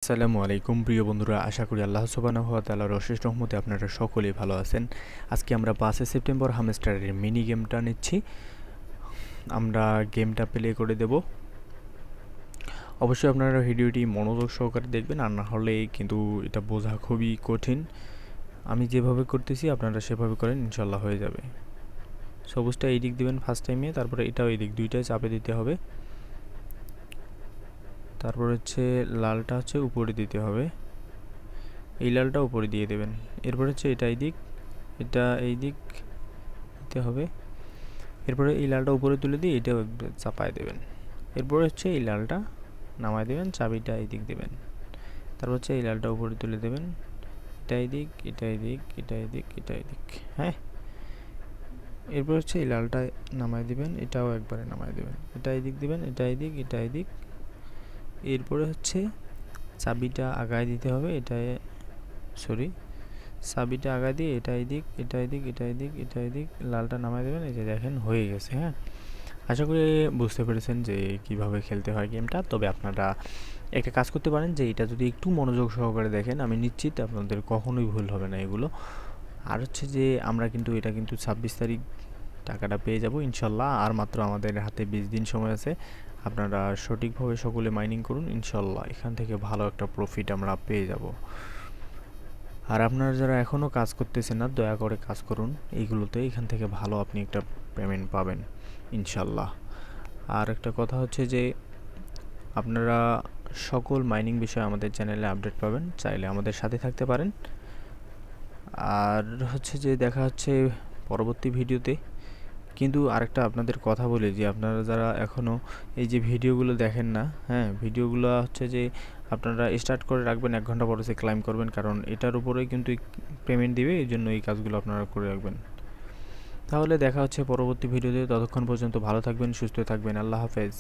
আসসালামু আলাইকুম প্রিয় বন্ধুরা, আশা করি আল্লাহ সুবহানাহু ওয়া তাআলার অশেষ রহমতে আপনারা সকলেই ভালো আছেন। আজকে আমরা 5 সেপ্টেম্বর হামস্টারের মিনি গেমটা নিচ্ছি। আমরা গেমটা প্লে করে দেব। অবশ্যই আপনারা ভিডিওটি মনোযোগ সহকারে দেখবেন, আর না হলে কিন্তু এটা বোঝা খুবই কঠিন। আমি যেভাবে করতেছি আপনারা সেভাবে করেন, ইনশাল্লাহ হয়ে যাবে। সবুজটা এই দিক দিবেন ফার্স্ট টাইমে, তারপরে এটাও এই দিক, দুইটাই চাপে দিতে হবে। তারপর হচ্ছে লালটা হচ্ছে উপরে দিতে হবে, এই লালটা উপরে দিয়ে দেবেন। এরপর হচ্ছে এটা এই দিক, এটা এই দিক দিতে হবে। এরপরে এই লালটা উপরে তুলে দিয়ে এটা চাপায় দেবেন। এরপর হচ্ছে এই লালটা নামায় দেবেন, চাবিটা এই দিক দেবেন। তারপর হচ্ছে এই লালটা উপরে তুলে দেবেন, এটা এই দিক, এটা এই দিক, এটা এই দিক, এটা এই দিক। হ্যাঁ, এরপর হচ্ছে এই লালটা নামায় দিবেন, এটাও একবারে নামায় দেবেন, এটা এই দিক দিবেন, এটা এই দিক, এটা এই দিক। এরপরে হচ্ছে চাবিটা আগায় দিতে হবে, এটা চাবিটা আগা দিয়ে এটা এদিক, এটা এদিক, এটা এদিক, এটা এদিক, লালটা নামায় দেবেন। এই যে দেখেন হয়ে গেছে। হ্যাঁ, আশা করি বুঝতে পেরেছেন যে কিভাবে খেলতে হয় গেমটা। তবে আপনারা একটা কাজ করতে পারেন, যে এটা যদি একটু মনোযোগ সহকারে দেখেন, আমি নিশ্চিত আপনাদের কখনোই ভুল হবে না এগুলো। আর হচ্ছে যে আমরা কিন্তু এটা কিন্তু 26 তারিখ টাকাটা পেয়ে যাব ইনশাল্লাহ। আর মাত্র আমাদের হাতে 20 দিন সময় আছে। আপনারা সঠিকভাবে সকলে মাইনিং করুন, ইনশাল্লাহ এখান থেকে ভালো একটা প্রফিট আমরা পেয়ে যাব। আর আপনারা যারা এখনও কাজ করতেছেন না, দয়া করে কাজ করুন এইগুলোতে, এখান থেকে ভালো আপনি একটা পেমেন্ট পাবেন ইনশাল্লাহ। আর একটা কথা হচ্ছে যে আপনারা সকল মাইনিং বিষয়ে আমাদের চ্যানেলে আপডেট পাবেন, চাইলে আমাদের সাথে থাকতে পারেন। আর হচ্ছে যে দেখা হচ্ছে পরবর্তী ভিডিওতে। কিন্তু আরেকটা আপনাদের কথা বলি, যে আপনারা যারা এখনও এই যে ভিডিওগুলো দেখেন না, হ্যাঁ, ভিডিওগুলো হচ্ছে যে আপনারা স্টার্ট করে রাখবেন, 1 ঘন্টা পরে সে ক্লাইম করবেন, কারণ এটার উপরেই কিন্তু পেমেন্ট দিবে, এই জন্য এই কাজগুলো আপনারা করে রাখবেন। তাহলে দেখা হচ্ছে পরবর্তী ভিডিওতে, ততক্ষণ পর্যন্ত ভালো থাকবেন, সুস্থ থাকবেন, আল্লাহ হাফেজ।